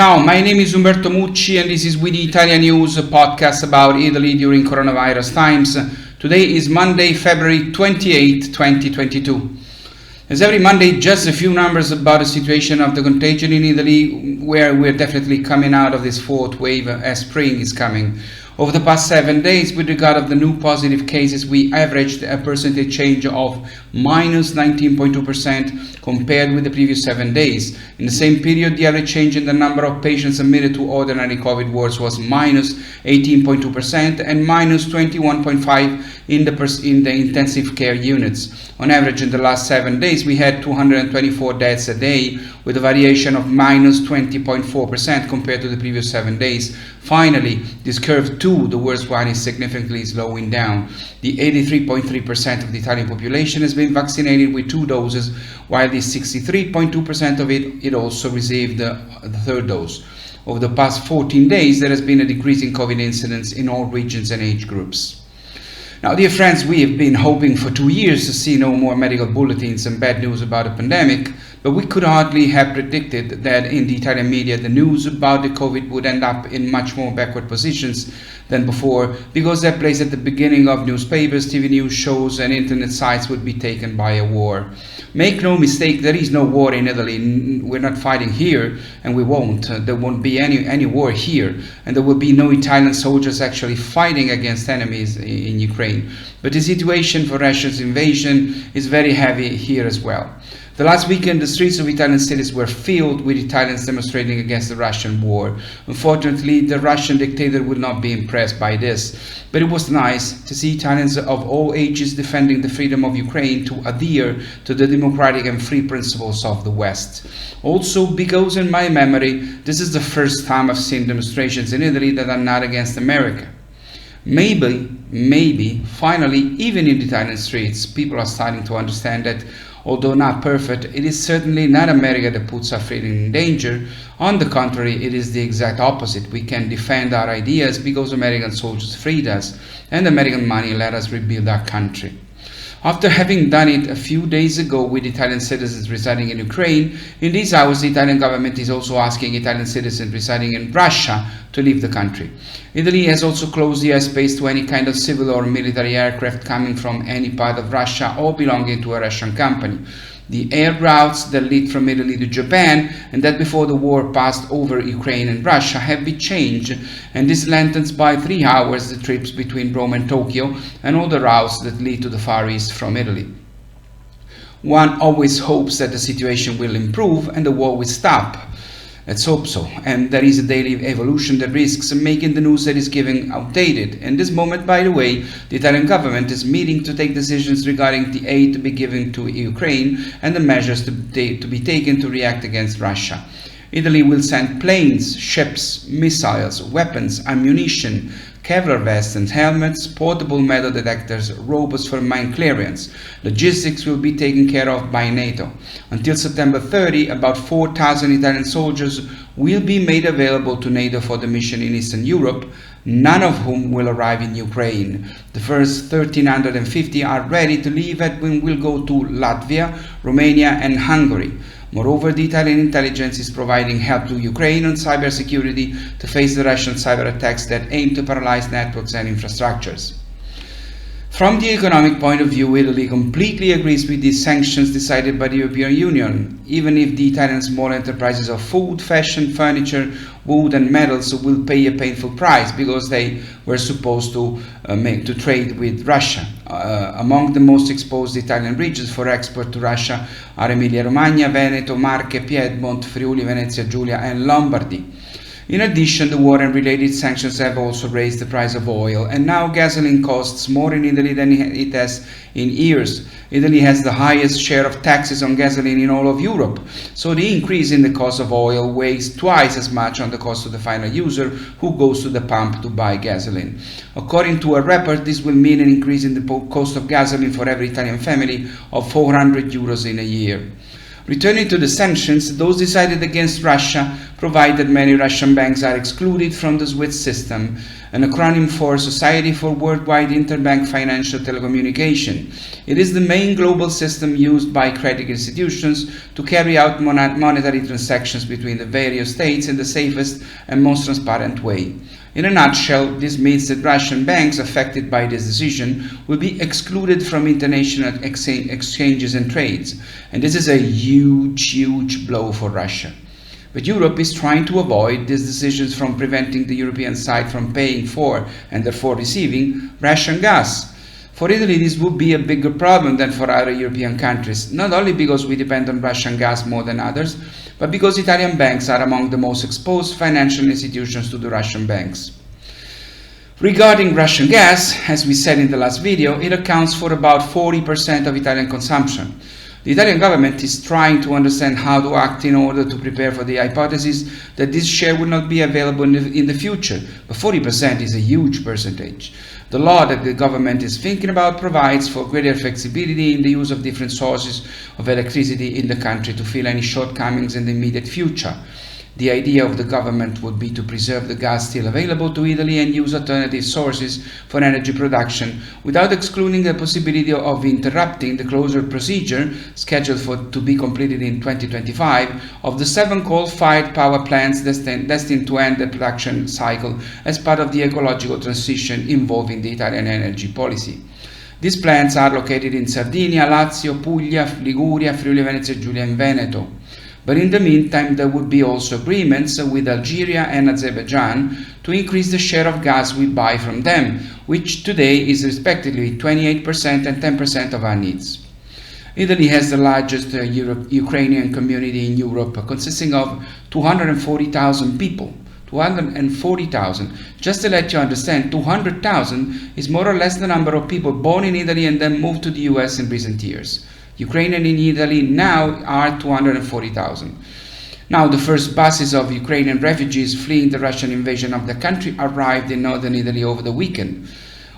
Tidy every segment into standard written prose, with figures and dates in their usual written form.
Ciao, my name is Umberto Mucci and this is We the ItaliaNews, a podcast about Italy during coronavirus times. Today is Monday, February 28, 2022. As every Monday, just a few numbers about the situation of the contagion in Italy, where we're definitely coming out of this fourth wave as spring is coming. Over the past 7 days, with regard of the new positive cases, we averaged a percentage change of minus 19.2% compared with the previous 7 days. In the same period, the average change in the number of patients admitted to ordinary COVID wards was minus 18.2% and minus 21.5% in the intensive care units. On average, in the last 7 days, we had 224 deaths a day, with a variation of minus 20.4% compared to the previous 7 days. Finally, this curve too, the worst one, is significantly slowing down. The 83.3% of the Italian population has been vaccinated with 2 doses, while the 63.2% of it also received the third dose. Over the past 14 days, there has been a decrease in COVID incidence in all regions and age groups. Now, dear friends, we have been hoping for 2 years to see no more medical bulletins and bad news about the pandemic, but we could hardly have predicted that in the Italian media the news about the COVID would end up in much more backward positions than before, because their place at the beginning of newspapers, TV news shows and internet sites would be taken by a war. Make no mistake, there is no war in Italy. We're not fighting here, and we won't. There won't be any war here, and there will be no Italian soldiers actually fighting against enemies in Ukraine. But the situation for Russia's invasion is very heavy here as well. The last weekend, the streets of Italian cities were filled with Italians demonstrating against the Russian war. Unfortunately, the Russian dictator would not be impressed by this, but it was nice to see Italians of all ages defending the freedom of Ukraine to adhere to the democratic and free principles of the West. Also, because in my memory, this is the first time I've seen demonstrations in Italy that are not against America. Maybe, finally, even in the Italian streets, people are starting to understand that, although not perfect, it is certainly not America that puts our freedom in danger. On the contrary, it is the exact opposite. We can defend our ideas because American soldiers freed us, and American money let us rebuild our country. After having done it a few days ago with Italian citizens residing in Ukraine, in these hours the Italian government is also asking Italian citizens residing in Russia to leave the country. Italy has also closed the airspace to any kind of civil or military aircraft coming from any part of Russia or belonging to a Russian company. The air routes that lead from Italy to Japan and that before the war passed over Ukraine and Russia have been changed, and this lengthens by 3 hours the trips between Rome and Tokyo and all the routes that lead to the Far East from Italy. One always hopes that the situation will improve and the war will stop. Let's hope so. And there is a daily evolution that risks making the news that is given outdated. In this moment, by the way, the Italian government is meeting to take decisions regarding the aid to be given to Ukraine and the measures to be taken to react against Russia. Italy will send planes, ships, missiles, weapons, ammunition, Kevlar vests and helmets, portable metal detectors, robots for mine clearance. Logistics will be taken care of by NATO. Until September 30, about 4,000 Italian soldiers will be made available to NATO for the mission in Eastern Europe, none of whom will arrive in Ukraine. The first 1,350 are ready to leave and will go to Latvia, Romania and Hungary. Moreover, the Italian intelligence is providing help to Ukraine on cybersecurity to face the Russian cyber attacks that aim to paralyze networks and infrastructures. From the economic point of view, Italy completely agrees with the sanctions decided by the European Union, even if the Italian small enterprises of food, fashion, furniture, wood and metals will pay a painful price because they were supposed to trade with Russia. Among the most exposed Italian regions for export to Russia are Emilia-Romagna, Veneto, Marche, Piedmont, Friuli, Venezia Giulia and Lombardy. In addition, the war and related sanctions have also raised the price of oil, and now gasoline costs more in Italy than it has in years. Italy has the highest share of taxes on gasoline in all of Europe, so the increase in the cost of oil weighs twice as much on the cost of the final user who goes to the pump to buy gasoline. According to a report, this will mean an increase in the cost of gasoline for every Italian family of 400 euros in a year. Returning to the sanctions, those decided against Russia provided many Russian banks are excluded from the SWIFT system, an acronym for Society for Worldwide Interbank Financial Telecommunication. It is the main global system used by credit institutions to carry out monetary transactions between the various states in the safest and most transparent way. In a nutshell, this means that Russian banks affected by this decision will be excluded from international exchanges and trades, and this is a huge blow for Russia. But Europe is trying to avoid these decisions from preventing the European side from paying for and therefore receiving Russian gas. For Italy, this would be a bigger problem than for other European countries, not only because we depend on Russian gas more than others, but because Italian banks are among the most exposed financial institutions to the Russian banks. Regarding Russian gas, as we said in the last video, it accounts for about 40% of Italian consumption. The Italian government is trying to understand how to act in order to prepare for the hypothesis that this share will not be available in the future, but 40% is a huge percentage. The law that the government is thinking about provides for greater flexibility in the use of different sources of electricity in the country to fill any shortcomings in the immediate future. The idea of the government would be to preserve the gas still available to Italy and use alternative sources for energy production without excluding the possibility of interrupting the closure procedure scheduled to be completed in 2025 of the 7 coal-fired power plants destined to end the production cycle as part of the ecological transition involving the Italian energy policy. These plants are located in Sardinia, Lazio, Puglia, Liguria, Friuli Venezia Giulia and Veneto. But in the meantime, there would be also agreements with Algeria and Azerbaijan to increase the share of gas we buy from them, which today is respectively 28% and 10% of our needs. Italy has the largest Ukrainian community in Europe, consisting of 240,000 people. 240,000. Just to let you understand, 200,000 is more or less the number of people born in Italy and then moved to the US in recent years. Ukrainians in Italy now are 240,000. Now, the first buses of Ukrainian refugees fleeing the Russian invasion of the country arrived in northern Italy over the weekend.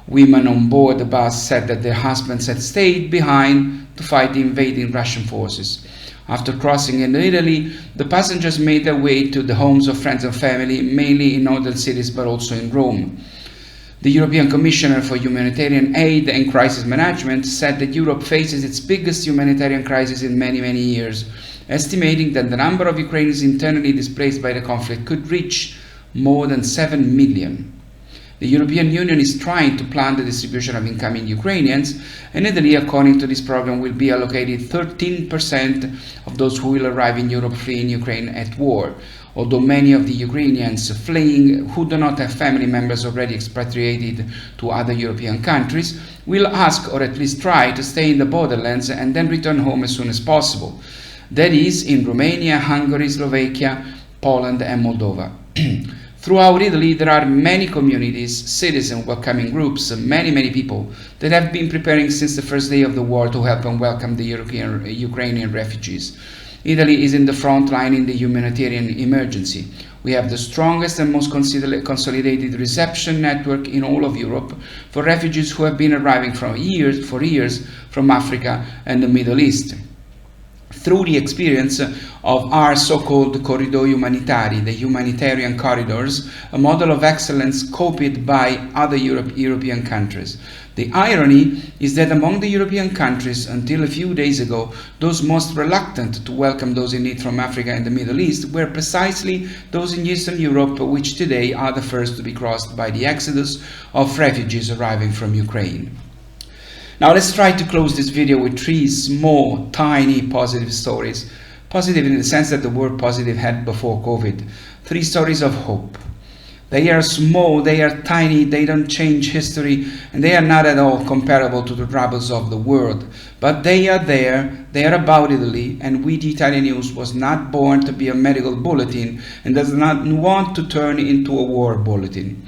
Women on board the bus said that their husbands had stayed behind to fight the invading Russian forces. After crossing into Italy, the passengers made their way to the homes of friends and family, mainly in northern cities but also in Rome. The European Commissioner for Humanitarian Aid and Crisis Management said that Europe faces its biggest humanitarian crisis in many years, estimating that the number of Ukrainians internally displaced by the conflict could reach more than 7 million. The European Union is trying to plan the distribution of incoming Ukrainians, and Italy, according to this program, will be allocated 13% of those who will arrive in Europe fleeing Ukraine at war. Although many of the Ukrainians fleeing who do not have family members already expatriated to other European countries will ask or at least try to stay in the borderlands and then return home as soon as possible. That is, in Romania, Hungary, Slovakia, Poland and Moldova. Throughout Italy, there are many communities, citizen welcoming groups, many people that have been preparing since the first day of the war to help and welcome the Ukrainian refugees. Italy is in the front line in the humanitarian emergency. We have the strongest and most consolidated reception network in all of Europe for refugees who have been arriving for years from Africa and the Middle East. Through the experience of our so-called Corridoi Umanitari, the humanitarian corridors, a model of excellence copied by other European countries. The irony is that among the European countries, until a few days ago, those most reluctant to welcome those in need from Africa and the Middle East were precisely those in Eastern Europe, which today are the first to be crossed by the exodus of refugees arriving from Ukraine. Now let's try to close this video with 3 small, tiny positive stories. Positive in the sense that the word positive had before COVID. 3 stories of hope. They are small, they are tiny, they don't change history, and they are not at all comparable to the troubles of the world. But they are there, they are about Italy, and We the ItaliaNews was not born to be a medical bulletin and does not want to turn into a war bulletin.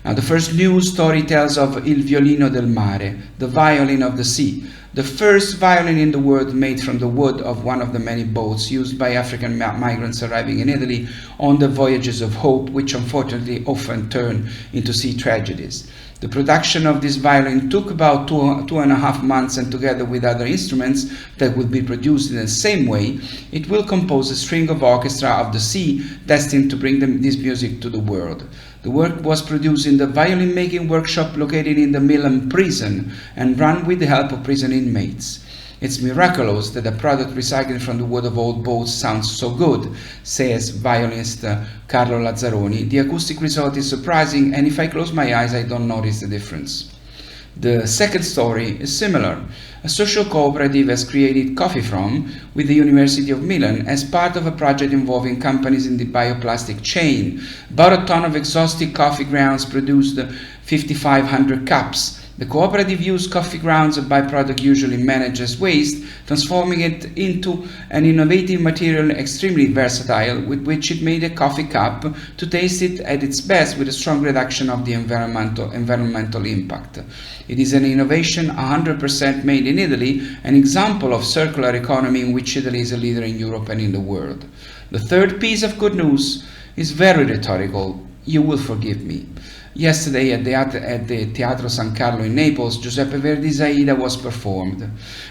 Now, the first news story tells of Il violino del mare, the violin of the sea, the first violin in the world made from the wood of one of the many boats used by African migrants arriving in Italy on the voyages of hope, which unfortunately often turn into sea tragedies. The production of this violin took about 2.5 months, and together with other instruments that will be produced in the same way, it will compose a string of orchestra of the sea destined to bring this music to the world. The work was produced in the violin making workshop located in the Milan prison and run with the help of prison inmates. It's miraculous that a product recycled from the wood of old boats sounds so good, says violinist Carlo Lazzaroni. The acoustic result is surprising, and if I close my eyes, I don't notice the difference. The second story is similar. A social cooperative has created Coffee From with the University of Milan as part of a project involving companies in the bioplastic chain. About a ton of exhausted coffee grounds produced 5,500 cups. The cooperative used coffee grounds, a byproduct usually managed as waste, transforming it into an innovative material extremely versatile with which it made a coffee cup to taste it at its best with a strong reduction of the environmental impact. It is an innovation 100% made in Italy, an example of circular economy in which Italy is a leader in Europe and in the world. The third piece of good news is very rhetorical. You will forgive me. Yesterday at the Teatro San Carlo in Naples, Giuseppe Verdi's Aida was performed.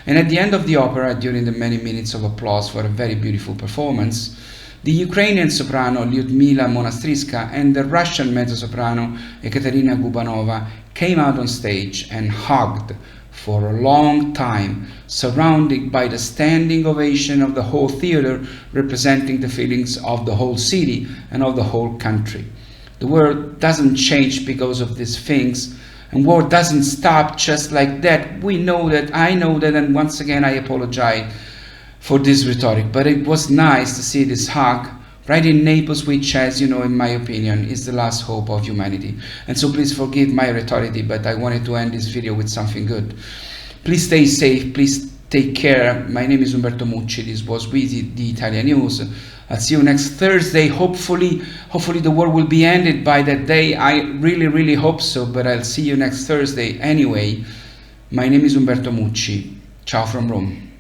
And at the end of the opera, during the many minutes of applause for a very beautiful performance, the Ukrainian soprano Lyudmila Monastriska and the Russian mezzo-soprano Ekaterina Gubanova came out on stage and hugged for a long time, surrounded by the standing ovation of the whole theater, representing the feelings of the whole city and of the whole country. The world doesn't change because of these things, and war doesn't stop just like that. We know that, I know that, and once again I apologize for this rhetoric, but it was nice to see this hug right in Naples, which, as you know, in my opinion, is the last hope of humanity. And so please forgive my rhetoric, but I wanted to end this video with something good. Please stay safe, please take care. My name is Umberto Mucci. This was We the Italian News. I'll see you next Thursday. Hopefully the war will be ended by that day. I really hope so, but I'll see you next Thursday anyway. My name is Umberto Mucci. Ciao from Rome.